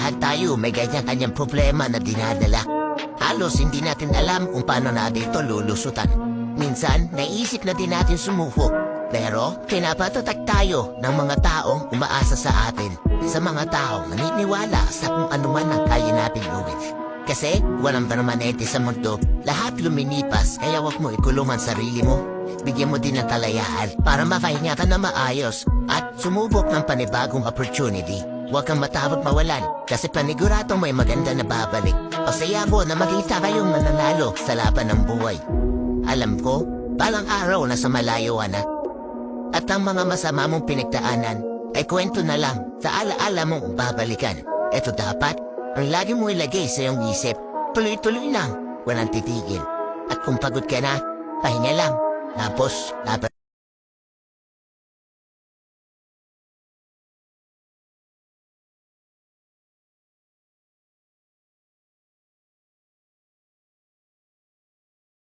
Lahat tayo may ganyan-kanyang problema na dinadala. Halos hindi natin alam kung paano natin ito lulusutan. Minsan, naisip na din natin sumuko. Pero, pinapatatak tayo ng mga taong umaasa sa atin. Sa mga taong naniniwala sa kung ano man ang kaya natin gawin. Kasi, walang permanente sa mundo. Lahat luminipas, kaya wag mo ikulong ang sarili mo. Bigyan mo din ng talayaan para makahinga ka na maayos at sumubok ng panibagong opportunity. Huwag kang matawag mawalan kasi paniguradong may maganda na babalik. Pasaya ko na makita kayong mananalo sa laban ng buhay. Alam ko, balang araw na sa malayo na. At ang mga masama mong pinagdaanan ay kwento na lang sa alaala mong babalikan. Ito dapat ang lagi mo ilagay sa iyong isip. Tuloy-tuloy lang, walang titigil. At kung pagod ka na, pahinga lang. Tapos, dapat